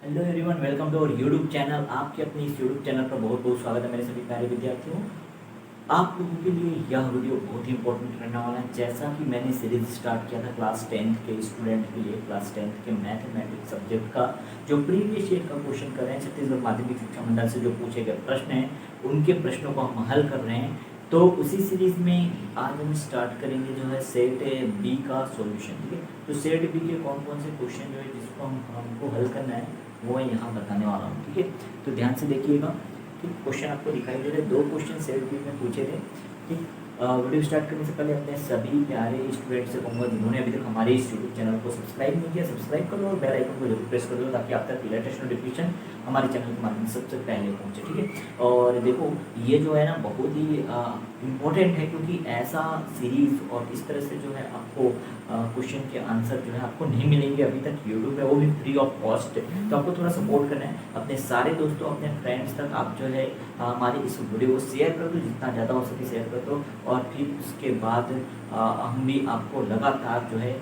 Hello everyone, welcome to our YouTube channel. आपके अपने इस यूट्यूब चैनल पर बहुत बहुत स्वागत है मेरे सभी प्यारे विद्यार्थियों। आप लोगों के लिए यह वीडियो बहुत ही इंपॉर्टेंट रहने वाला है। जैसा कि मैंने सीरीज स्टार्ट किया था क्लास 10th के स्टूडेंट के लिए, क्लास 10th के मैथमेटिक्स सब्जेक्ट का जो प्रीवियस ईयर का क्वेश्चन कर रहे हैं, छत्तीसगढ़ माध्यमिक शिक्षा मंडल से जो पूछे गए प्रश्न हैं उनके प्रश्नों को हम हल कर रहे हैं। तो उसी सीरीज में आज हम स्टार्ट करेंगे जो है सेट बी का सॉल्यूशन। ठीक है, तो सेट बी के कौन कौन से क्वेश्चन जो है जिसको हमको हल करना है वो मैं यहाँ बताने वाला हूँ। ठीक है, तो ध्यान से देखिएगा। ठीक, क्वेश्चन आपको दिखाई दे रहे, दो क्वेश्चन सेट बी में पूछे थे। ठीक, वीडियो स्टार्ट करने से पहले अपने सभी प्यारे स्टूडेंट से कहूँगा जिन्होंने अभी तक हमारे इस यूट्यूब चैनल को सब्सक्राइब नहीं किया, सब्सक्राइब कर लो और बेल आइकन को जरूर प्रेस कर दो ताकि आप तक लेटेस्ट नोटिफिकेशन हमारे चैनल के माध्यम से सबसे पहले पहुँचे। ठीक है, और देखो ये जो है ना बहुत ही इम्पोर्टेंट है क्योंकि ऐसा सीरीज और इस तरह से जो है आपको क्वेश्चन के आंसर जो है आपको नहीं मिलेंगे अभी तक यूट्यूब पे, वो भी फ्री ऑफ कॉस्ट। तो आपको थोड़ा सपोर्ट करना है अपने सारे दोस्तों, अपने फ्रेंड्स तक आप जो है हमारे इस वीडियो को शेयर कर दो, जितना ज़्यादा हो सके शेयर कर दो। और फिर उसके बाद हम भी आपको लगातार जो है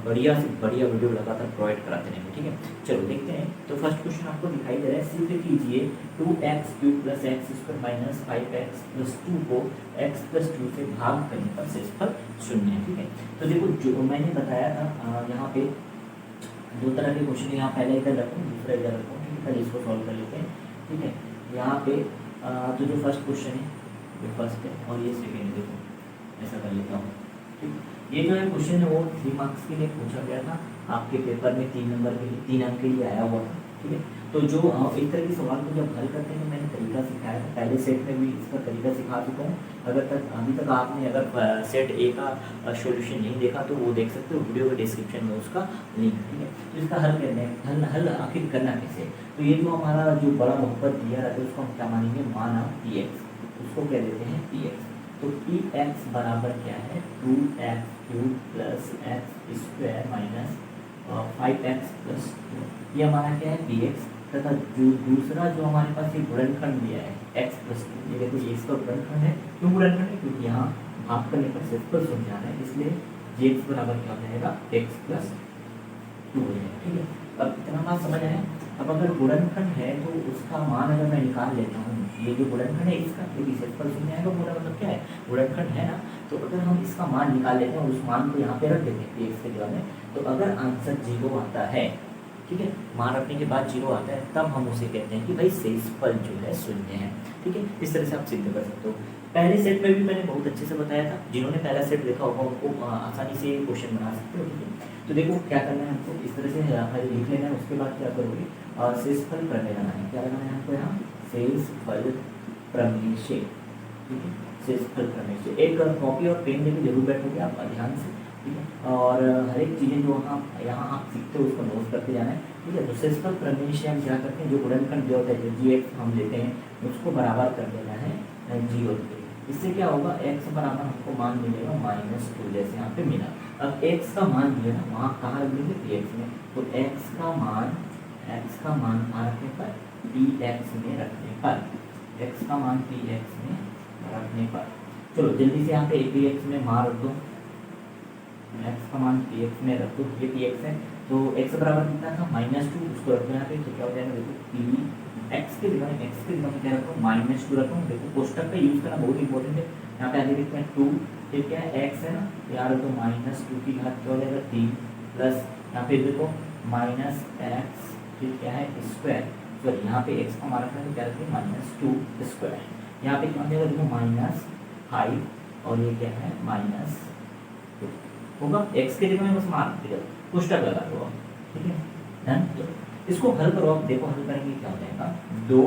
बढ़िया से बढ़िया वीडियो लगातार प्रोवाइड कराते रहेंगे। ठीक है, चलो देखते हैं। तो फर्स्ट क्वेश्चन आपको दिखाई दे रहा है, सिद्ध कीजिए 2x³ + x² - 5x + 2 को x + 2 से भाग करने पर शेषफल 0 है। ठीक है, तो देखो जो मैंने बताया था यहाँ पे दो तरह के क्वेश्चन, यहाँ पहले इधर रखूँ दूसरा इधर रखूँ। ठीक है, पहले इसको सॉल्व कर लेते हैं। ठीक है, यहाँ पे तो जो फर्स्ट क्वेश्चन है ये फर्स्ट है और ये सेकेंड। देखो ऐसा कर लेता हूँ। ठीक, ये जो है क्वेश्चन है वो 3 मार्क्स के लिए पूछा गया था, आपके पेपर में 3 नंबर के लिए 3 अंक के लिए आया हुआ था। ठीक है, तो जो इस तरह के सवाल को जब हल करते हैं मैंने तरीका सिखाया था, पहले सेट में भी इसका तरीका सिखा चुका हूँ। अभी तक आपने अगर सेट ए का सॉल्यूशन नहीं देखा तो वो देख सकते हो, वीडियो के डिस्क्रिप्शन में उसका लिंक। ठीक है, तो इसका हल करने हल आखिर करना कैसे। तो ये जो हमारा जो बड़ा बहुपद दिया रहता है उसको हम क्या मानेंगे, माना पी एक्स, उसको क्या देते हैं पी एक्स। तो पी एक्स बराबर क्या है, 2x³ + x² - 5x + 2। ये हमारा क्या है पी एक्स, तथा जो दूसरा जो हमारे पास ये गुणनखंड दिया है x + 2, ये देखो ये इसका गुणनखंड है। क्यों गुणनखंड है, क्योंकि यहाँ भाग करने पर शेषफल 0 जाना है, इसलिए gx बराबर क्या हो जाएगा x + 2 हो जाएगा। ठीक है, अब इतना बात समझ आया। अब अगर गुणनखंड है तो उसका मान अगर मैं निकाल लेता हूँ, ये जो गुणनखंड है इसका, क्योंकि शेषफल 0 आएगा, पूरा मतलब क्या है गुणनखंड है ना। तो अगर हम इसका मान निकाल लेते हैं और उस मान को यहाँ पे रख देते हैं px के जगह में, तो अगर आंसर 0 आता है, ठीक है, मान रखने के बाद 0 आता है, तब हम उसे कहते हैं कि भाई शेषफल जो है 0 है। ठीक है, इस तरह से आप सिद्ध कर सकते हो। पहले सेट में भी मैंने बहुत अच्छे से बताया था, जिन्होंने पहला सेट देखा होगा उनको आसानी से क्वेश्चन बना सकते हो। ठीक है, तो देखो क्या करना है हमको, इस तरह से लिख लेना है। उसके बाद क्या करोगे, शेषफल प्रमेय लगाना है। क्या लगाना है हमको यहाँ, शेषफल प्रमेय से। ठीक है, शेषफल प्रमेय से एक कॉपी और पेन लेके जरूर बैठोगे आप ध्यान से। ठीक है, और हर एक चीज़ें जो यहाँ आप सीखते हो उसको नोट करते जाना है। ठीक है, तो शेषफल प्रमेय से हम क्या करते हैं, जो गुणनखंड जो होता है जो gx हम लेते हैं उसको बराबर कर देना है 0 के। इससे क्या होगा, x बराबर हमको मान मिलेगा -2, जैसे यहाँ पे मिला। अब x का मान जो है ना वहाँ कहाँ रख देंगे, px में। तो x का मान कहाँ रखने पर, px में रखने पर, x का मान px में रखने पर। चलो जल्दी से यहाँ पे px में मान रख दो, x का मान px में रख दो। ये px है तो x बराबर कितना था -2, उसको रख दो यहाँ पे। तो क्या हो जाएगा, देखो x के जगह में क्या रखो, -2 रखो। देखो कोष्टक का यूज करना बहुत इंपॉर्टेंट है। यहाँ पे आगे देखते हैं 2, फिर क्या है x है ना, यार तो -2 की घात क्या हो जाएगा 3, प्लस यहाँ पे देखो -x, फिर क्या है स्क्वायर। तो यहाँ पे x का मान रखना है, क्या रखें -2 स्क्वायर। यहाँ पे क्या हो जाएगा, देखो -5 और ये क्या है -2 होगा। x के जगह में बस मान रख दिया, कोष्टक लगा दो। ठीक है, डन। इसको हल करो आप, देखो हल करेंगे क्या हो जाएगा 2,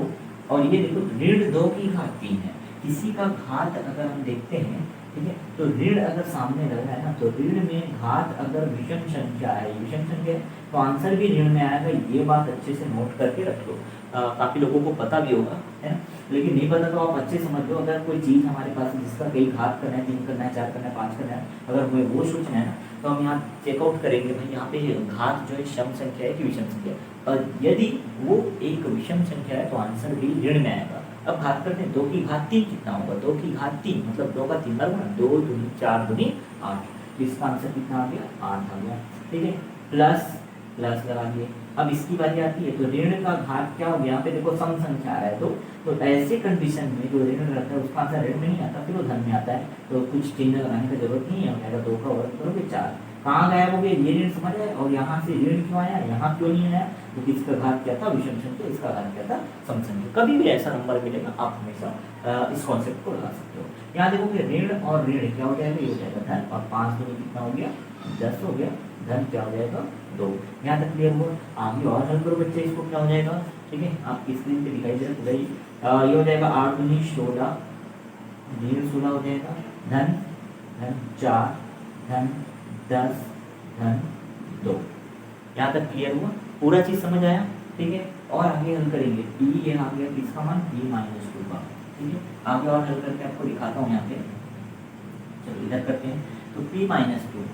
और ये देखो ऋण 2 की घात 3 है। किसी का घात अगर हम देखते हैं, ठीक है, तो ऋण अगर सामने लग रहा है ना, तो ऋण में घात अगर विषम संख्या है, विषम संख्या है तो आंसर भी ऋण में आएगा। ये बात अच्छे से नोट करके रख लो। काफ़ी लोगों को पता भी होगा, है ना, लेकिन नहीं पता तो आप अच्छे समझ लो। अगर कोई चीज़ हमारे पास है जिसका कई घात करना है, 3 करना है, 4 करना है, 5 करना है, अगर हमें वो सोचना है ना, तो हम यहाँ चेकआउट करेंगे भाई यहाँ पे घात जो है सम संख्या है कि विषम संख्या है। और यदि वो एक विषम संख्या है तो आंसर भी ऋण में आएगा। अब घात करते हैं, 2 की घात 3 कितना होगा, 2 की घात 3 मतलब 2 का 3 बार गुना, 2 दूनी 4 दूनी 8। इसका आंसर कितना आ गया, 8 आ गया। ठीक है, प्लस लगा दिए, अब इसकी बारी आती है, तो ऋण का घात क्या हो गया, यहाँ पे देखो सम संख्या आ रहा है, तो ऐसे कंडीशन में जो ऋण रहता है उसका आंसर ऋण में नहीं आता, फिर वो धन में आता है, तो कुछ चिन्ह लगाने की जरूरत नहीं है, हो जाएगा 2 का वर्ग करोगे 4। कहाँ गायब हो गया, ये ऋण समझ आए, और यहाँ से ऋण क्यों आया, यहाँ क्यों नहीं आया, क्योंकि इसका घात क्या था, विषम संख्या, इसका घात क्या था, सम संख्या। कभी भी ऐसा नंबर मिलेगा आप हमेशा इस कॉन्सेप्ट को लगा सकते हो। यहाँ देखोगे ऋण और ऋण क्या हो जाएगा, ये हो जाएगा धन, और 5 दूनी कितना हो गया, 10 हो गया, धन क्या हो जाएगा 2। यहाँ तक क्लियर हुआ। आगे और हल करो बच्चे, इसको क्या हो जाएगा, ठीक है, आपकी स्क्रीन पे दिखाई दे रहा है, ये हो जाएगा 8 दूनी 16, ऋण 16 हो जाएगा, धन धन 4, धन 10, धन 2। यहाँ तक क्लियर हुआ, पूरा चीज समझ आया, ठीक है। और आगे हल करेंगे, p ये आ गया किसका मान, p माइनस 2 का, ठीक है। आगे और हल करके आपको दिखाता हूँ यहाँ पे, चलो इधर करते हैं। तो p माइनस 2,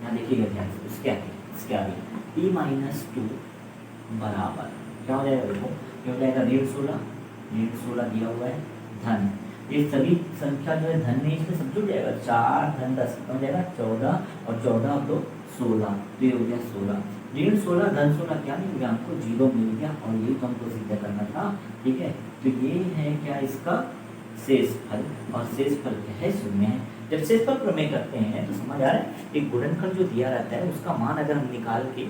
यहाँ देखिएगा ध्यान से, इसके आगे p माइनस 2 बराबर क्या हो जाएगा, देखो क्या हो जाएगा, ऋण 16 दिया हुआ है, धन, ये सभी संख्या जो है धन में इसमें सब जुड़ जाएगा, 4 धन 10 हो जाएगा 14, और 14 अब 2 16, तो ये हो गया 16, ऋण 16 धन 16 क्या मिल गया हमको, 0 मिल गया, और ये तो हमको सिद्ध करना था, ठीक है। तो ये है क्या, इसका शेष फल, और शेष फल क्या है, 0 है। जब शेषफल प्रमेय करते हैं तो समझ आ रहा है, एक गुणनफल जो दिया रहता है उसका मान अगर हम निकाल के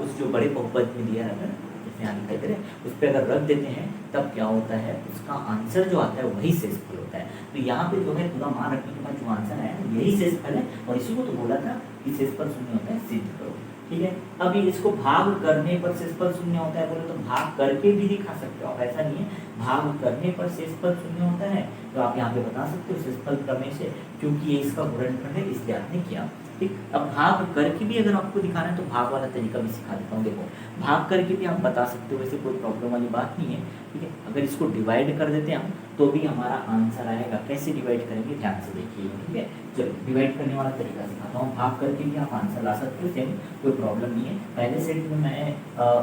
उस जो बड़े बहुपद में दिया रहता है, जैसे यहाँ दिखाई दे रहे हैं, उस पर अगर रख देते हैं तब क्या होता है, उसका आंसर जो आता है वही शेषफल होता है। तो यहाँ पे जो है पूरा मान रखने के बाद जो आंसर आया यही शेषफल है, और इसी को तो बोला था कि शेषफल शून्य होता है, सिद्ध करो, ठीक है। अभी इसको भाग करने पर शेषफल शून्य होता है बोले तो भाग करके भी दिखा सकते हो आप, ऐसा नहीं है भाग करने पर शेषफल शून्य होता है, तो आप यहाँ पे बता सकते हो शेषफल प्रमेय से, क्योंकि ये इसका गुणनफल है इसलिए आपने किया, ठीक। अब भाग करके भी अगर आपको दिखाना है तो भाग वाला तरीका भी सिखा देता हूँ। देखो भाग करके भी आप बता सकते हो, वैसे कोई प्रॉब्लम वाली बात नहीं है, ठीक है। अगर इसको डिवाइड कर देते हैं हम तो भी हमारा आंसर आएगा। कैसे डिवाइड करेंगे ध्यान से देखिए, ठीक है। चलो डिवाइड करने वाला तरीका सिखाता हूँ। भाग करके भी आप आंसर ला सकते हो, सेम कोई प्रॉब्लम नहीं है। पहले सेट में मैं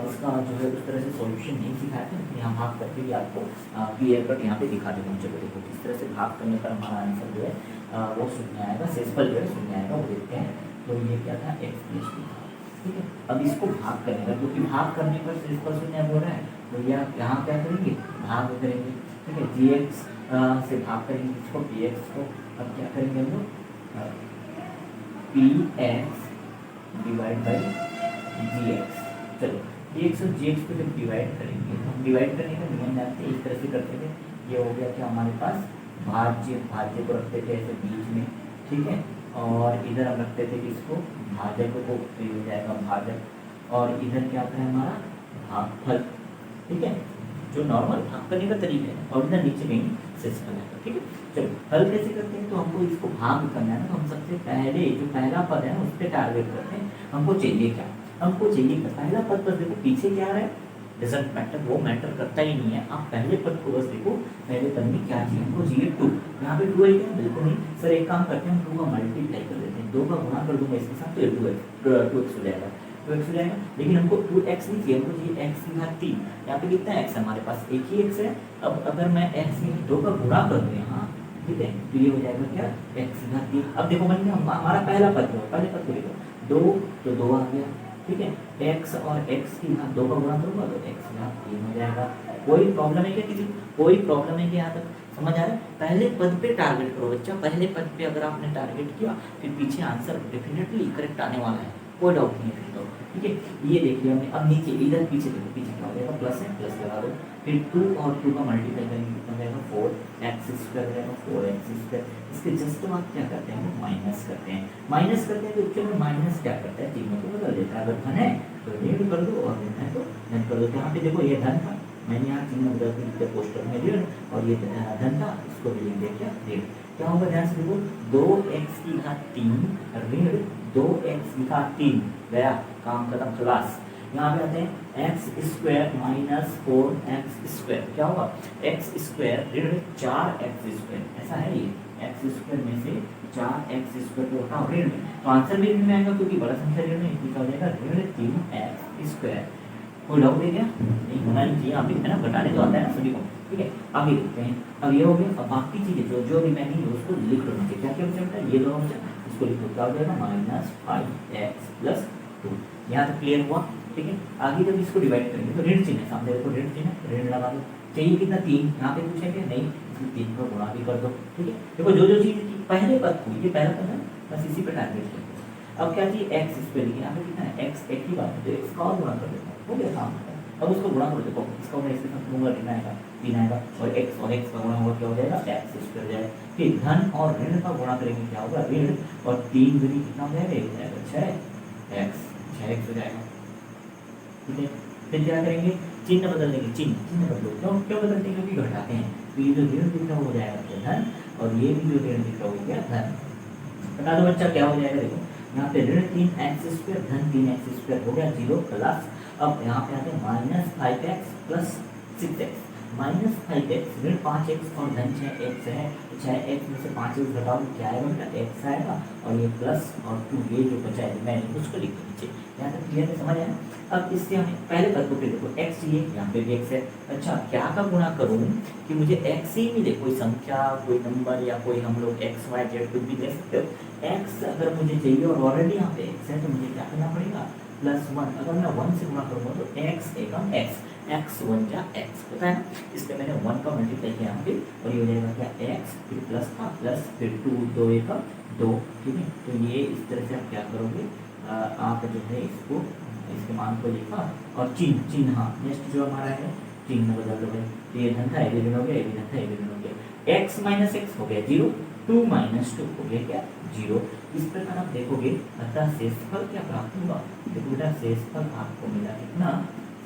उसका जो है उस तरह से सॉल्यूशन नहीं सिखाया था, यहाँ भाग करके भी आपको क्लियर कट यहाँ पे दिखा देता हूँ। चलो देखो किस तरह से भाग करने पर हमारा आंसर जो है वो शून्य आएगा, शेषफल जो है शून्य आएगा, वो देखते हैं। तो ये क्या था, x + 2 था, ठीक है। अब इसको भाग करेंगे, क्योंकि भाग करने पर शेषफल शून्य बोल रहा है, तो यहाँ क्या करेंगे, भाग करेंगे, ठीक है। gx से भाग करेंगे इसको, px को। अब क्या करेंगे हम लोग, px / gx। चलो px और gx को जब डिवाइड करेंगे तो हम डिवाइड करने का नियम जानते हैं, इस तरह से करते थे। ये हो गया क्या हमारे पास, भाज्य को रखते थे ऐसे बीच में, ठीक है। और इधर हम रखते थे कि इसको भाजक को, तो हो जाएगा भाजक, और इधर क्या आता है हमारा भागफल, ठीक है, जो नॉर्मल भाग करने का तरीका है। और इधर नीचे कहीं शेषफल है, ठीक है। चलो हल कैसे करते हैं, तो हमको इसको भाग करना है ना, तो हम सबसे पहले जो पहला पद है ना उस पर टारगेट करते हैं। हमको चाहिए क्या, हमको चाहिए क्या, पहला पद पर देखो पीछे क्या आ रहा है, डजंट मैटर, वो मैटर करता ही नहीं है। आप पहले पद को बस देखो, पहले पद में क्या चाहिए, हमको चाहिए 2। यहाँ पे 2 है क्या, बिल्कुल नहीं सर। एक काम करते हैं, हम 2 का मल्टीप्लाई कर देते हैं, 2 का गुणा कर दूंगा इसके साथ, तो ये 2x हो जाएगा, 2x हो जाएगा। लेकिन हमको 2x नहीं चाहिए, हमको चाहिए x3। यहाँ पे कितना x है हमारे पास, एक ही x है। अब अगर मैं x2 का गुणा कर दूँ यहाँ, ठीक है, तो ये हो जाएगा क्या, x3। अब देखो बन गया हमारा पहला पद, जो पहले पद को देखो 2, तो 2 आ गया, ठीक है। x और x की घात 2 का गुणा करूंगा तो x की घात 3 हो जाएगा। कोई प्रॉब्लम है क्या किसी, कोई प्रॉब्लम है क्या, यहाँ तक समझ आ रहा है। पहले पद पे टारगेट करो बच्चा, पहले पद पे अगर आपने टारगेट किया फिर पीछे आंसर डेफिनेटली करेक्ट आने वाला है, कोई डाउट नहीं है फिर तो, ठीक है। ये देखिए हमने। अब नीचे इधर पीछे देखो, पीछे क्या हो जाएगा, प्लस है, प्लस लगा दो, फिर 2 और 2 का मल्टीप्लाई करेंगे कितना हो जाएगा, 4x² हो जाएगा, 4x²। इसके जस्ट बाद क्या करते हैं, हम माइनस करते हैं। माइनस करते हैं तो एक्चुअली में माइनस क्या करता है, चिन्ह को बदल देता है। अगर धन है तो ऋण कर दो, और ऋण है तो धन कर दो। यहाँ पे देखो ये धन था, मैंने यहाँ चिन्ह बदल दिया पोस्टर में ऋण, और ये धन था, इसको भी लिख दिया क्या, ऋण। क्या होगा ध्यान से देखो, 2x3 ऋण 2x3 गया, काम खत्म, क्लास। यहाँ पे आते हैं x² - 4x², क्या होगा, x² ऋण 4x², ऐसा है ये, x² में से 4x² को हटाओ ऋण में, तो आंसर भी ऋण में आएगा, क्योंकि बड़ा संख्या ऋण में, इसलिए क्या हो जाएगा, ऋण 3x²। कोई डाउट है क्या, नहीं होना नहीं चाहिए, आप है ना, घटाने तो आता है ना सभी को, ठीक है। आगे देखते हैं। अब ये हो गया, अब बाकी चीजें जो रिमेनिंग है उसको लिख लो नीचे, क्या क्या बचा है, ये दोनों बचा, इसको लिखो, क्या हो जाएगा, -5x + 2। यहाँ तक क्लियर हुआ। ठीक है। आगे जब इसको डिवाइड करेंगे तो ऋण चिन्ह है सामने, देखो ऋण चिन्ह, ऋण लगा दो। चाहिए कितना 3, यहाँ पे पूछा क्या नहीं, इसमें 3 को गुणा भी कर दो, ठीक है। देखो जो जो चीज पहले पद को, ये पहला पद है, बस इसी पे टारगेट किया। अब क्या चाहिए, एक्स इस पे लिखे, यहाँ पे कितना है एक्स, एक ही बात है, तो एक्स का और गुणा कर देता हूँ, हो गया काम। अब उसको गुणा कर देखो, इसका मैं इसके साथ लूंगा, ऋण आएगा 3 आएगा, और एक्स का गुणा हुआ क्या हो जाएगा, एक्स स्क्वायर हो जाएगा। फिर धन और ऋण का गुणा करेंगे, क्या होगा, ऋण और 3 दूनी कितना हो जाएगा, 1 हो जाएगा, 6x हो जाएगा, ठीक है। फिर क्या करेंगे, चिन्ह बदल देंगे, चिन्ह बदलो, क्यों बदलते हैं, क्योंकि घटाते हैं। तो ये जो ऋण दिख रहा हो जाएगा धन, और ये भी जो ऋण दिख रहा हो गया धन। बता दो बच्चा क्या हो जाएगा, देखो यहाँ पे ऋण 3x² धन 3x² हो गया 0 प्लस, अब यहाँ पे आते हैं -5x प्लस 6x, -5x ऋण 5x और धन 6x है, 6x में से 5x घटाओ क्या आएगा बेटा, x आएगा, और ये प्लस और 2 ये जो बचा है मैंने उसको लिख दिया नीचे। यहाँ तक क्लियर है, समझ आया। अब इससे हमें पहले पद को फिर देखो, x चाहिए, यहाँ पे भी x है। अच्छा क्या का गुणा करूँ कि मुझे x ही मिले, कोई संख्या, कोई नंबर, या कोई हम लोग x y z कुछ भी दे सकते हो। x अगर मुझे चाहिए और ऑलरेडी यहाँ पे x है, तो मुझे क्या करना पड़ेगा, +1। अगर मैं 1 से गुणा करूँगा तो x एकम x, x1 जा x होता है ना, इसलिए मैंने 1 का मल्टीप्लाई किया यहाँ पे, और ये हो जाएगा क्या, x फिर प्लस का प्लस, फिर 2 2 एकम 2, ठीक है। तो ये इस तरह से आप क्या करोगे, आप जो है इसको, इसके मान को लिखा, और चिन्ह हाँ नेक्स्ट जो हमारा है चिन्ह बदल दो भाई, तो ये धन था, ये ऋण हो गया, ये धन था, ये ऋण हो गया, x - x हो गया 0, 2 - 2 हो गया क्या 0। इस प्रकार आप देखोगे, अतः शेषफल क्या प्राप्त होगा, देखो बेटा शेषफल आपको मिला कितना,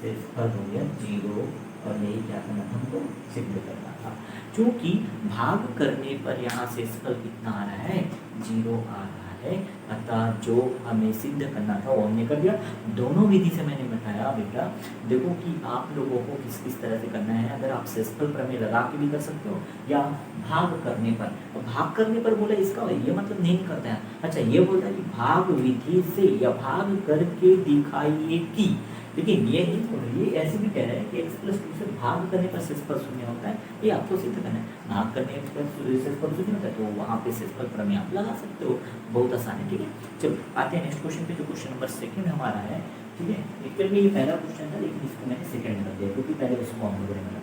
शेषफल हो गया 0, और यही क्या करना था हमको, सिद्ध करना था। क्योंकि भाग करने पर यहाँ शेषफल कितना आ रहा है, 0 आ रहा है, अतः जो हमें सिद्ध करना था वो हमने कर दिया। दोनों विधि से मैंने बताया बेटा, देखो कि आप लोगों को किस किस तरह से करना है। अगर आप शेषफल प्रमेय लगा के भी कर सकते हो, या भाग करने पर, भाग करने पर बोला इसका ये मतलब नहीं करता है। अच्छा ये बोलता है कि भाग विधि से या भाग करके दिखाइए कि, लेकिन ये नहीं बोल रही, ये ऐसे भी कह रहा है कि x+2 से भाग करने पर शेषफल शून्य होता है, ये आपको सिद्ध करना है। भाग करने पर शेषफल शून्य होता है, तो वहाँ पे शेषफल प्रमेय आप लगा सकते हो, बहुत आसान है, ठीक है। चलो आते हैं नेक्स्ट क्वेश्चन पे, जो क्वेश्चन नंबर 2 हमारा है, ठीक है। एक्चुअली में ये पहला क्वेश्चन था, लेकिन इसको मैंने सेकंड में कर दिया, क्योंकि पहले इसको हम लोगों ने बनाया,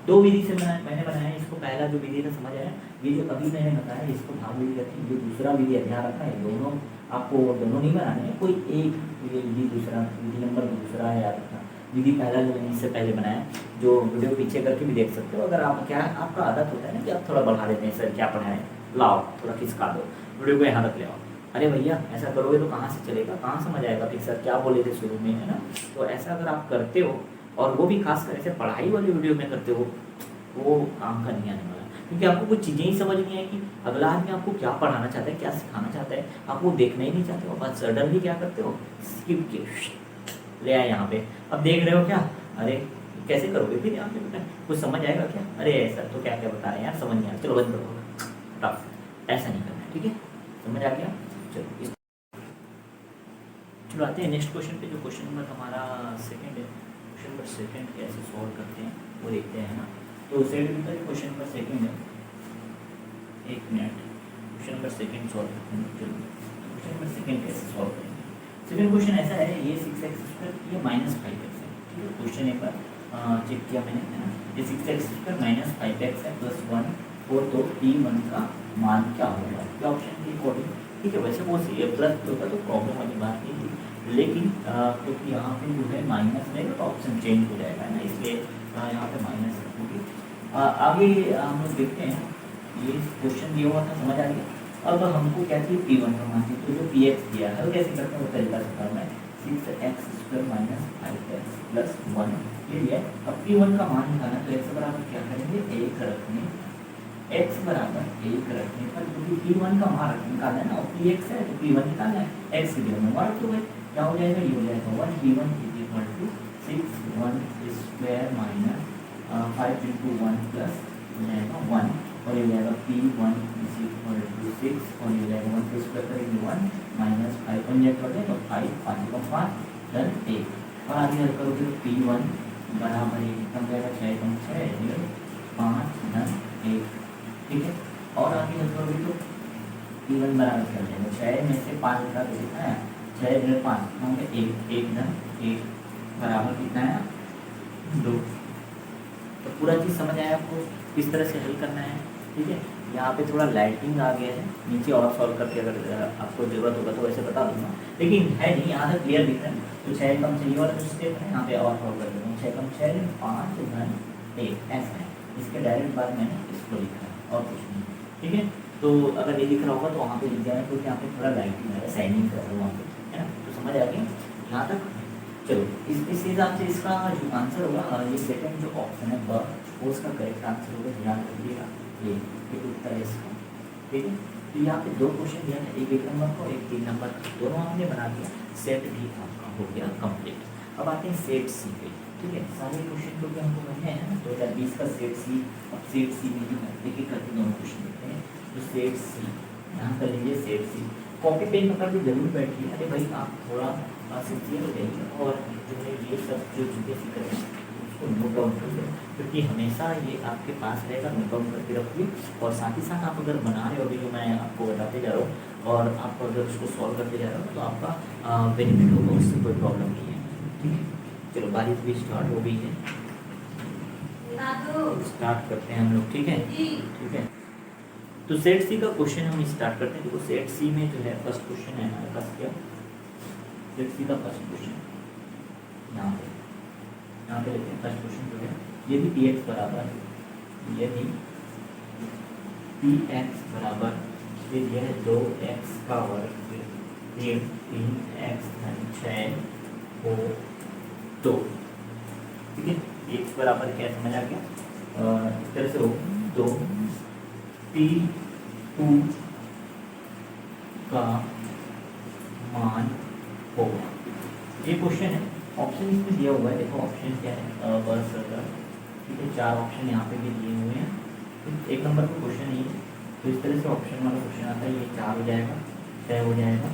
2 विधि से मैंने बनाया इसको। पहला जो विधि था समझ आया, ये जो अभी मैंने बताया इसको भाग विधि कहते हैं। ये दूसरा विधि ध्यान रखना है, दोनों आपको दोनों नहीं बनाने हैं, कोई एक विधि, दूसरा विधि नंबर दूसरा है याद रखना। विधि पहला जो मैंने इससे पहले बनाया, जो वीडियो पीछे करके भी देख सकते हो। अगर आप क्या आपका आदत होता है ना कि आप थोड़ा बढ़ा देते हैं, सर क्या पढ़ाएं, लाओ थोड़ा खिसका दो, वीडियो को यहाँ तक ले आओ, अरे भैया ऐसा करोगे तो कहाँ से चलेगा, कहाँ समझ आएगा फिर सर क्या बोले थे शुरू में, है ना। तो ऐसा अगर आप करते हो, और वो भी खासकर ऐसे पढ़ाई वाली वीडियो में करते हो, वो काम का नहीं आने वाला, क्योंकि आपको कुछ चीज़ें ही समझ नहीं आएगी। अगला आदमी आपको क्या पढ़ाना चाहता है, क्या सिखाना चाहता है, आप वो देखना ही नहीं चाहते हो, बस सडनली क्या करते हो, स्किप के ले आए यहाँ पे। अब देख रहे हो क्या, अरे कैसे करोगे फिर यहाँ पे बेटा, कुछ समझ आएगा क्या, अरे सर तो क्या क्या बता रहे हैं यार, समझ नहीं आया, चलो बंद करो, ऐसा नहीं करना है, ठीक है, समझ आ गया। चलो आते हैं नेक्स्ट क्वेश्चन पे, जो क्वेश्चन नंबर हमारा 2 है। क्वेश्चन नंबर 2 कैसे सॉल्व करते हैं वो देखते हैं ना। तो क्वेश्चन नंबर 2 है, 1 मिनट, क्वेश्चन नंबर 2 सॉल्व करते हैं। चलो क्वेश्चन नंबर 2 कैसे सॉल्व करेंगे। सेकंड क्वेश्चन ऐसा है, ये 6x², ये -5x है, ठीक है। क्वेश्चन एक बार चेक किया मैंने, है ना। ये 6x² -5x है +1 4, तो P1 का मान क्या होगा, क्या ऑप्शन के अकॉर्डिंग, ठीक है। वैसे वो प्लस होता तो प्रॉब्लम वाली बात नहीं थी, लेकिन क्योंकि यहाँ पे जो है माइनस रहेगा तो ऑप्शन चेंज हो जाएगा ना, इसलिए यहाँ पे माइनस रखूँगी। आगे हम लोग देखते हैं, ये क्वेश्चन दिया हुआ था, समझ आ गया। अब हमको क्या चाहिए, P1 का मान चाहिए, तो जो Px दिया है वो कैसे करते हैं वो तरीका सिखाऊंगा मैं। 6x² -5x +1 ये दिया। अब P1 का मान निकालना, तो x बराबर क्या करेंगे, 1 रखने, x बराबर 1 रखने पर, क्योंकि P1 का मान निकालना है ना, और Px है तो P1 निकालना है, x की जगह में 1 रख दो भाई, क्या हो जाएगा, ये हो जाएगा 1 P1 = 6 1² - 5 × 1 प्लस हो जाएगा 1, और ये जाएगा P1 = 6, और ये जाएगा 1 के स्क्वायर करेंगे 1 -5 1 कर दें तो 5 5 का 5 डन 1, और आगे हल करोगे तो P1 बराबर ये कितना जाएगा, 6 कम 6 5 डन 1, ठीक है। और आगे हल करोगे तो P1 बराबर कर देंगे 6 में से 5 का कितना है, 6 5 होंगे 1 1 डन 1, बराबर कितना है 2। तो पूरा चीज़ समझ आया आपको किस तरह से हल करना है। ठीक है, यहाँ पे थोड़ा लाइटिंग आ गया है, नीचे और सॉल्व करके अगर आपको ज़रूरत होगा तो वैसे बता दूंगा, लेकिन है नहीं, यहाँ तक क्लियर दिख रहा है। तो 6 कम 6 वाला जो स्टेप है यहाँ पे और सॉल्व कर देता हूँ। 6 कम 6 5 घन 1 ऐसा है, इसके डायरेक्ट बाद मैंने इसको लिखा है और कुछ नहीं। ठीक है, तो अगर ये दिख रहा होगा तो वहाँ पे लिख दिया है, क्योंकि यहाँ पे थोड़ा लाइटिंग है, शाइनिंग कर रहा है वहाँ पे, है ना। तो समझ आ गया यहाँ तक। चलो इस हिसाब से इसका जो आंसर होगा, ये सेकंड जो ऑप्शन है ब, वो उसका करेक्ट आंसर होगा। ध्यान रखिएगा, ये उत्तर है इसका। ठीक है, तो यहाँ पे 2 क्वेश्चन दिया है, एक 1 नंबर को, एक 3 नंबर का, दोनों हमने बना दिया। सेट भी आपका हो गया कंप्लीट। अब आते हैं सेट सी पे। ठीक है, सारे क्वेश्चन को भी हमको बनने हैं ना, 2020 का सेट सी। अब सेट सी में भी देखिए करके दोनों क्वेश्चन देखते हैं। तो सेट सी यहाँ कर लीजिए, सेट सी। कॉपी पेन पकड़ के जरूर बैठिए। अरे भाई आप थोड़ा सिंसियर हो जाइए और जो है ये सब जो चीज़ें सीख रहे हैं उसको नोट डाउन करिए, क्योंकि हमेशा ये आपके पास रहेगा। नोट डाउन करके रखिए, और साथ ही साथ आप अगर बना रहे हो अभी जो मैं आपको बताते जा रहा हूँ, और आप अगर उसको सॉल्व करते जा रहे हो तो आपका बेनिफिट होगा, उससे कोई प्रॉब्लम नहीं है। ठीक है, चलो बारिश भी स्टार्ट हो गई है, स्टार्ट करते हैं हम लोग। ठीक है, ठीक है, तो सेट सी का क्वेश्चन हम स्टार्ट करते हैं। देखो सेट सी में जो है फर्स्ट क्वेश्चन है हमारे पास क्या, सेट सी का फर्स्ट क्वेश्चन यहाँ पे लेते हैं। फर्स्ट क्वेश्चन जो है, यदि पी एक्स बराबर, यदि पी एक्स बराबर फिर यह 2x का वर्ग फिर 3x धन 6 हो तो, ठीक है, x बराबर क्या समझ आ गया, इस तरह से हो तो P2 का मान होगा। ये क्वेश्चन है, ऑप्शन इसमें दिया हुआ है। देखो ऑप्शन क्या है, बस ठीक है, 4 ऑप्शन यहाँ पे भी दिए हुए हैं। तो 1 नंबर का क्वेश्चन है, तो इस तरह से ऑप्शन वाला क्वेश्चन आता है। ये 4 हो जाएगा, 6 हो जाएगा,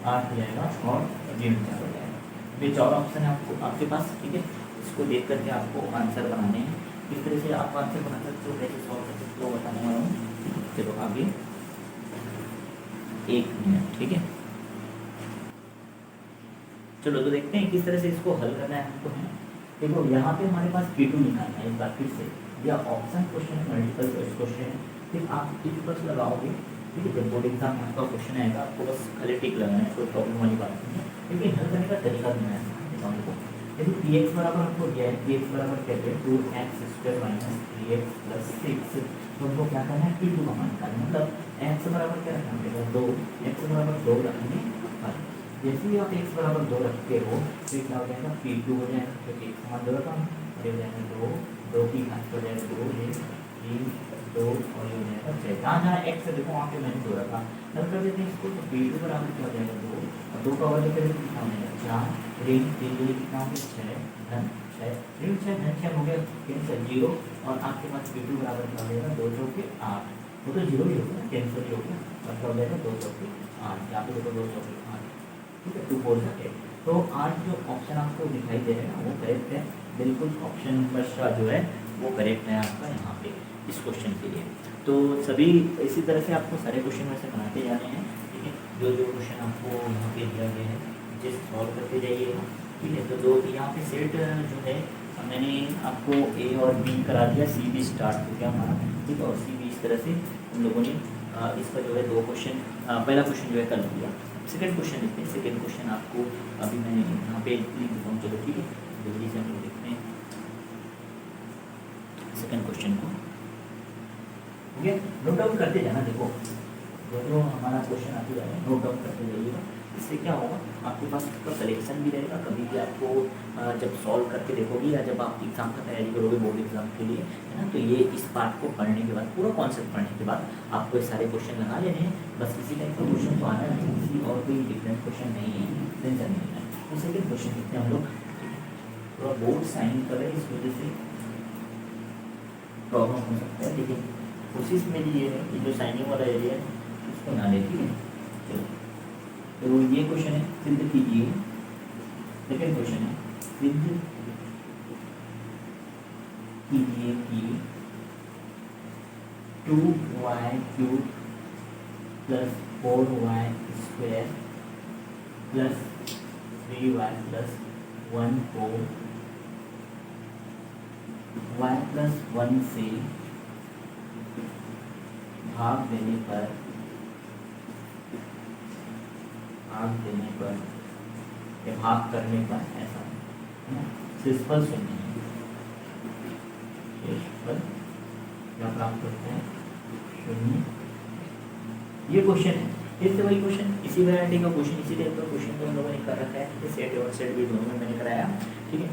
8 हो जाएगा और 4 हो जाएगा। ये 4 ऑप्शन है आपको आपके पास। ठीक है, इसको देख करके आपको आंसर बनाने हैं। किस तरह से आप आंसर बना सकते हो, कैसे सॉल्व कर सकते हो, बताने वाला हूँ। चलो आगे 1 मिनट। ठीक है, चलो तो देखते हैं किस तरह से इसको हल करना है हमको है। देखो यहाँ पे हमारे पास P2 निकालना है। एक बार फिर से या ऑप्शन क्वेश्चन है, मल्टीपल चॉइस क्वेश्चन है, फिर आप इफ बस लगाओगे। ठीक है, जब बोर्ड एग्जाम में आपका क्वेश्चन आएगा आपको बस खाली टिक लगाना है, कोई प्रॉब्लम वाली बात नहीं है। लेकिन हल करने का तरीका भी मैं आपको, यदि पी एक्स बराबर हमको दिया है, पी एक्स बराबर कहते हैं 2x² माइनस 3x प्लस 6, तो हमको क्या करना है, P2 का मान निकालना है। मतलब x बराबर क्या रखना पड़ेगा 2, x बराबर 2 रखेंगे। जैसे ही आप x बराबर 2 रखते हो तो क्या हो जाएगा, P2 हो जाएगा, क्योंकि x मान 2 रखा हो जाएगा 2, 2 की घात हो जाएगा 2, ये 3, 2 और ये हो जाएगा 6। जहाँ जहाँ x है देखो वहाँ पे मैंने 2 रखा। हल कर देते हैं इसको, तो P2 बराबर क्या हो जाएगा 2, और 2 का वर्ग करेंगे कितना हो जाएगा 4, 3 3 कितना हो गया 6 धन 6, 3 6 धन 6 हो गया कैंसिल 0, और आपके पास P2 बराबर क्या हो जाएगा 2 चौके 8, वो तो 0 ही हो गया, कैंसिल ही हो गया, और क्या हो जाएगा 2 चौके 8। यहाँ पे देखो 2 चौके 8, ठीक है, 2 4 8। तो 8 जो ऑप्शन आपको दिखाई दे रहा है ना वो करेक्ट है, बिल्कुल ऑप्शन नंबर का जो है वो करेक्ट है आपका यहाँ पे इस क्वेश्चन के लिए। तो सभी इसी तरह से आपको सारे क्वेश्चन वैसे बनाते जाने हैं। ठीक है, जो जो क्वेश्चन आपको यहाँ पे दिया गया है जिस सॉल्व करते जाइएगा। ठीक है, तो 2 यहाँ पे सेट जो है मैंने आपको ए और बी करा दिया, सी भी स्टार्ट हो गया हमारा। ठीक है, और सी भी इस तरह से हम लोगों ने इसका जो है 2 क्वेश्चन, पहला क्वेश्चन जो है कर दिया। सेकंड क्वेश्चन देखते हैं। सेकंड क्वेश्चन आपको अभी मैं यहाँ पे लिख देता हूँ। चलो ठीक है, जल्दी से हम लोग देखते हैं सेकंड क्वेश्चन को। ठीक है, नोट डाउन करते जाना। देखो जो हमारा क्वेश्चन आते जा रहे हैं नोट डाउन करते जाइएगा। इससे क्या होगा, आपके पास उसका कलेक्शन भी रहेगा। कभी भी आपको जब सॉल्व करके देखोगे या जब आप एग्ज़ाम का तैयारी करोगे बोर्ड एग्जाम के लिए, है ना, तो ये इस पार्ट को पढ़ने के बाद, पूरा कॉन्सेप्ट पढ़ने के बाद आपको ये सारे क्वेश्चन लगा लेने हैं। बस इसी टाइप का क्वेश्चन तो आना है, किसी और कोई डिफरेंट क्वेश्चन नहीं है, टेंशन नहीं है। तो सेकेंड क्वेश्चन देखते हैं हम लोग। थोड़ा बोर्ड साइन कर रहे हैं, इस वजह से प्रॉब्लम हो सकता है, लेकिन कोशिश मेरी ये है कि जो साइनिंग वाला एरिया है उसको ना ले। ठीक है, चलो तो ये क्वेश्चन है, सिद्ध कीजिए। सेकेंड क्वेश्चन है, सिद्ध कीजिए कि 2y³ plus 4y² plus 3y plus 1 को y प्लस 1 से भाग देने पर या भाग करने पर ऐसा है ना, शेषफल शून्य है, शेषफल क्या प्राप्त होता है, शून्य। ये क्वेश्चन है, फिर से वही क्वेश्चन, इसी वैरायटी का क्वेश्चन, इसी टाइप का क्वेश्चन तो हम लोगों ने कर रखा है, ठीक है। सेट और सेट बी दोनों में मैंने कराया, ठीक है।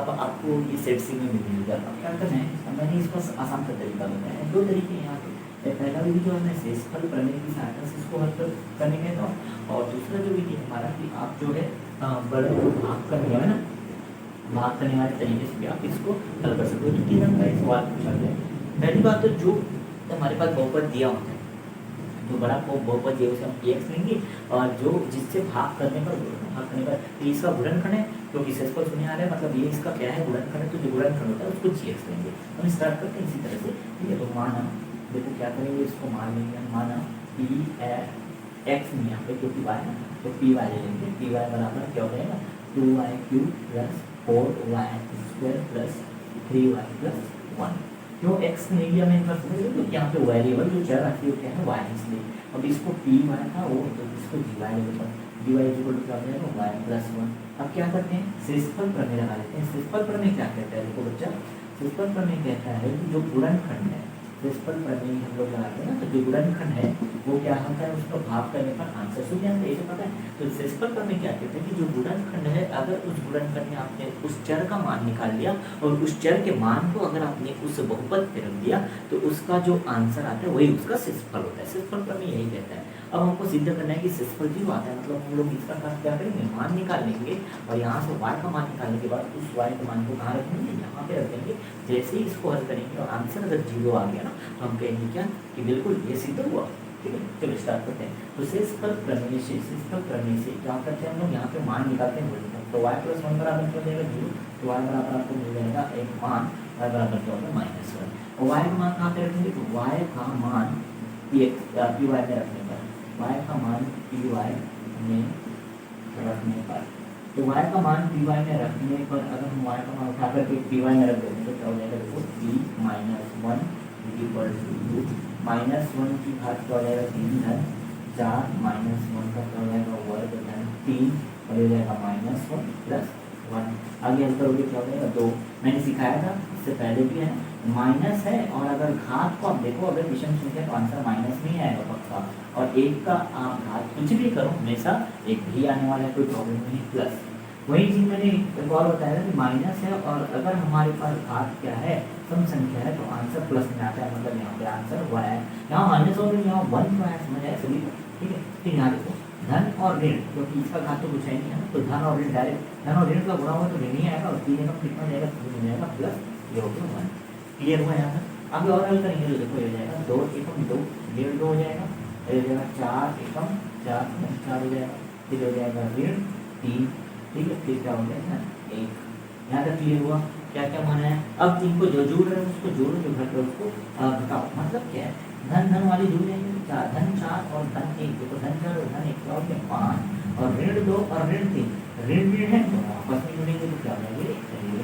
तो आपको ये सेट सी में मिल जाएगा। अब क्या करना है, मैंने इसका आसान सा तरीका बताया है, दो तरीके हैं यहाँ पे। पहला विधि जो है शेषफल प्रमेय की सहायता से इसको हल करने कहता हूँ, और दूसरा जो विधि हमारा कि आप जो है बड़े भाग करने है ना, भाग करने वाले तरीके से भी आप इसको हल कर सकते हो। तो 3 नंबर का सवाल पूछा गया। पहली बात तो जो हमारे पास बहुपद दिया होता है, जो बड़ा बहुपद दिया उसे हम x लेंगे, और जो जिससे भाग करने पर इसका गुणनखंड है, क्योंकि शेषफल शून्य आ रहा है, मतलब ये इसका क्या है, गुणनखंड है, तो जो गुणनखंड होता है उसको gx लेंगे। हम स्टार्ट करते हैं इसी तरह से, ठीक है। तो माना, देखो क्या करेंगे, इसको मान लेंगे, माना पी एक्स में यहाँ पे क्योंकि वाई ना, तो पी वाई ले लेंगे। पी वाई बराबर क्या हो जाएगा, 2y³ plus 4y² plus 3y plus 1। क्यों एक्स नहीं लिया मैंने कर सकते, क्योंकि यहाँ पे वेरिएबल जो चर आती है वो क्या है, वाई, इसलिए अब इसको पी वाई था वो, तो इसको जी वाई ले लेता हूँ। डी वाई इक्वल टू क्या हो जाएगा, वाई प्लस 1। अब क्या करते हैं, शेषफल प्रमेय लगा लेते हैं। शेषफल प्रमेय क्या कहता है, देखो बच्चा, शेषफल प्रमेय कहता है कि जो गुणनखंड है, शेषफल प्रमेय हम लोग लगाते हैं ना, तो जो गुणनखंड है वो क्या होता है, उसका भाग करने पर आंसर शून्य आता है, ये तो पता है। तो शेषफल प्रमेय क्या कहते हैं कि जो गुणनखंड है, अगर उस गुणनखंड में आपने उस चर का मान निकाल लिया, और उस चर के मान को अगर आपने उस बहुपद पे रख दिया, तो उसका जो आंसर आता है वही उसका शेषफल होता है। शेषफल प्रमेय यही कहता है। अब हमको सिद्ध करना है कि शेषफल 0 आता है, मतलब हम लोग इसका काम क्या करेंगे, मान निकाल लेंगे, और यहाँ से y का मान निकालने के बाद उस y के मान को कहाँ रखेंगे, यहाँ पे रखेंगे। जैसे ही इसको हल करेंगे और आंसर अगर 0 आ गया ना, तो हम कहेंगे क्या कि बिल्कुल ये सिद्ध हुआ, ठीक है। चलो स्टार्ट करते हैं। तो शेषफल प्रमेय से क्या करते हैं हम लोग, यहाँ पे मान निकालते हैं। तो y प्लस 1 बराबर क्या हो जाएगा, 0। तो y बराबर आपको मिल जाएगा एक मान, y बराबर क्या होगा, -1। और y का मान कहाँ पे रखेंगे, तो y का मान पी वाई में रखने पर, y का मान पी वाई में रखने पर, तो y का मान पी वाई में रखने पर अगर हम y का मान उठा करके पी वाई में रख देंगे तो क्या हो जाएगा, देखो p -1 इक्वल टू -1 की घात क्या हो जाएगा, 3 धन 4 -1 का क्या हो जाएगा, वर्ग धन 3, और हो जाएगा -1 प्लस 1। आगे हल करोगे क्या हो जाएगा, 2। मैंने सिखाया था इससे पहले भी है, माइनस है, और अगर घात को आप देखो, अगर विषम संख्या तो आंसर माइनस में ही आएगा पक्का, और एक का आप घात कुछ भी करो हमेशा एक भी आने वाला है, कोई प्रॉब्लम नहीं, प्लस। वही चीज मैंने एक और बताया था कि माइनस है, और अगर हमारे पास घात क्या है, सम संख्या है, तो आंसर प्लस में आता है, मतलब यहाँ पे आंसर 1 है। यहाँ माइनस और यहाँ 1 तो है, समझ आया सभी, ठीक है। फिर यहाँ देखो धन और ऋण, क्योंकि इसका घात तो कुछ है नहीं है, तो धन और ऋण डायरेक्ट, धन और ऋण का गुणा हुआ तो ऋण ही आएगा, और 3 का कितना जाएगा, 3 हो जाएगा, प्लस ये हो गया 1। क्लियर हुआ यहाँ तक। आगे और हल करेंगे तो देखो ये हो जाएगा 2 एकम 2, 1.5 हो जाएगा, ये हो जाएगा 4 एकम 4 हो जाएगा, फिर हो जाएगा ऋण 3, ठीक है। फिर क्या हो जाएगा 1। यहाँ तक क्लियर हुआ, क्या क्या माना है। अब इनको जो जोड़ रहे हैं उसको जोड़ो, जो घट रहे उसको घटाओ। मतलब क्या है, धन धन वाली जुड़ जाएंगे, 4 धन 4 और धन 1, देखो धन 4 और धन 1 क्या हो गया 5, और ऋण 2 और ऋण 3, ऋण ऋण है तो आपस में जुड़ेंगे तो क्या हो जाएंगे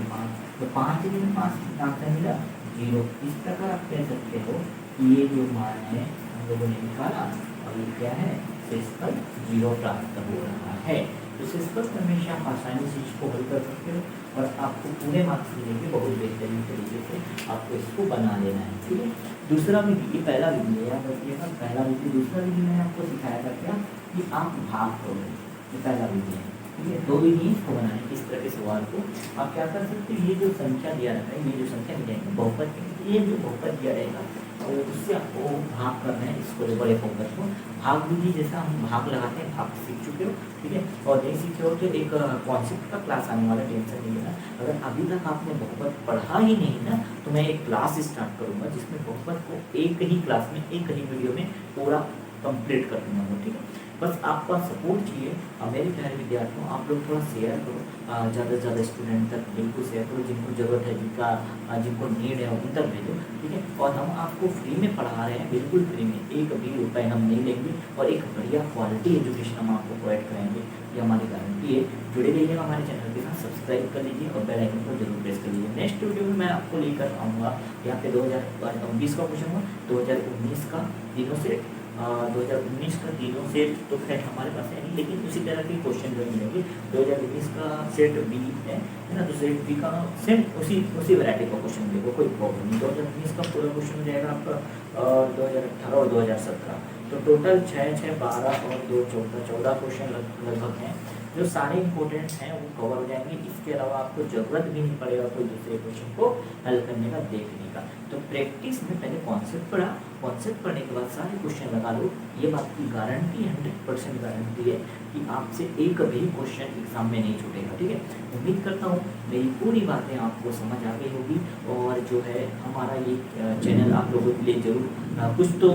5। तो 5 से 5 आंसर मिला 0। इस प्रकार आप कह सकते हो कि ये जो मान है हम लोगों ने निकाला, और ये क्या है, शेषफल 0 प्राप्त हो रहा है। तो शेषफल प्रमेय से आप आसानी से इसको हल कर सकते हो, और आपको पूरे मार्क्स मिलेंगे बहुत बेहतरीन तरीके से। आपको इसको बना लेना है, ठीक है। दूसरा विधि, ये पहला विधि है, याद रखिएगा पहला विधि। दूसरा विधि मैंने आपको सिखाया था क्या, कि आप भाग करोगे, ये पहला विधि है, ठीक है। 2 विधि इसको बनाने इस तरह के सवाल को आप क्या कर सकते हो, ये जो संख्या दिया रहता है, ये जो संख्या दी जाएगी बहुपद, ये जो बहुपद दिया रहेगा और उससे आपको भाग करना है, इसको बड़े बहुपद को। भाग विधि जैसा हम भाग लगाते हैं, भाग सीख चुके हो, ठीक है। और नहीं सीखे हो तो एक कॉन्सेप्ट का क्लास आने वाला, टेंशन नहीं लेना। अगर अभी तक आपने बहुपद पढ़ा ही नहीं ना, तो मैं एक क्लास स्टार्ट करूँगा जिसमें बहुपद को एक ही क्लास में, एक ही वीडियो में पूरा कंप्लीट कर दूँगा, ठीक है। बस आपका सपोर्ट चाहिए। मेरे प्यारे विद्यार्थियों, आप लोग थोड़ा शेयर करो, ज़्यादा से ज़्यादा स्टूडेंट तक बिल्कुल शेयर करो, जिनको ज़रूरत है, जिनको नीड है उन तक भेजो, ठीक है। और हम आपको फ्री में पढ़ा रहे हैं, बिल्कुल फ्री में, एक भी रुपये हम नहीं लेंगे, और एक बढ़िया क्वालिटी एजुकेशन हम आपको प्रोवाइड कराएंगे, ये हमारी गारंटी है। जुड़े रहिएगा हमारे चैनल के साथ, सब्सक्राइब सब्सक्राइब कर लीजिए और बेल आइकन को जरूर प्रेस कर लीजिए। नेक्स्ट वीडियो में मैं आपको लेकर आऊँगा यहाँ पे 2019 का क्वेश्चन हुआ, 2019 का तीनों सेट, 2019 का तीनों सेट तो खैर हमारे पास है नहीं, लेकिन उसी तरह के क्वेश्चन जो मिलेंगे। 2019 का सेट बी है ना, तो सेट बी का सेम उसी वैरायटी का क्वेश्चन मिलेगा, कोई प्रॉब्लम नहीं। 2019 का पूरा क्वेश्चन हो जाएगा आपका 2018 और 2017, तो टोटल 6, 6, 12 और 2, 14 क्वेश्चन लगभग हैं, जो सारे इंपॉर्टेंट हैं वो कवर हो जाएंगे। इसके अलावा आपको ज़रूरत भी नहीं पड़ेगा कोई दूसरे क्वेश्चन को हल करने का, देखने का। तो प्रैक्टिस में पहले कॉन्सेप्ट पढ़ा, कॉन्सेप्ट पढ़ने के बाद सारे क्वेश्चन लगा लो, ये बात की गारंटी 100% गारंटी है कि आपसे एक भी क्वेश्चन एग्जाम में नहीं छूटेगा। ठीक है, उम्मीद करता हूँ मेरी पूरी बातें आपको समझ आ गई होगी, और जो है हमारा ये चैनल आप लोगों के लिए जरूर कुछ तो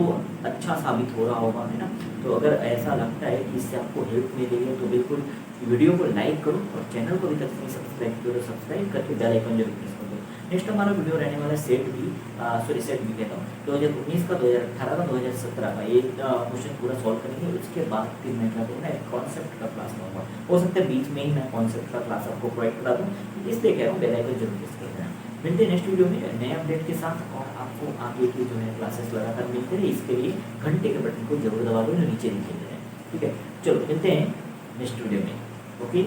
अच्छा साबित हो रहा होगा, है ना। तो अगर ऐसा लगता है कि इससे आपको हेल्प मिल रही है तो बिल्कुल वीडियो को लाइक करो, और चैनल को भी तक नहीं सब्सक्राइब करो, सब्सक्राइब करके बेल आइकन जरूर प्रेस कर दो। नेक्स्ट हमारा वीडियो रहने वाला है सेट भी कहता हूँ 2019 का, 2018 का, 2017 का ये क्वेश्चन पूरा सॉल्व करेंगे। उसके बाद फिर मैं क्या करूँगा, एक कॉन्सेप्ट का क्लास लूँगा, हो सकता है बीच में ही मैं कॉन्सेप्ट का क्लास आपको प्रोवाइड करा दूँ, इसलिए कह रहा हूँ बेल आइकन जरूर प्रेस कर देना। मिलते हैं नेक्स्ट वीडियो में नए अपडेट के साथ, और आपको आगे की जो है क्लासेस लगातार मिलते रहे, इसके लिए घंटे के बटन को जरूर दबा दो जो नीचे दिखे रहे। ठीक है, चलो मिलते हैं नेक्स्ट वीडियो में। ओके।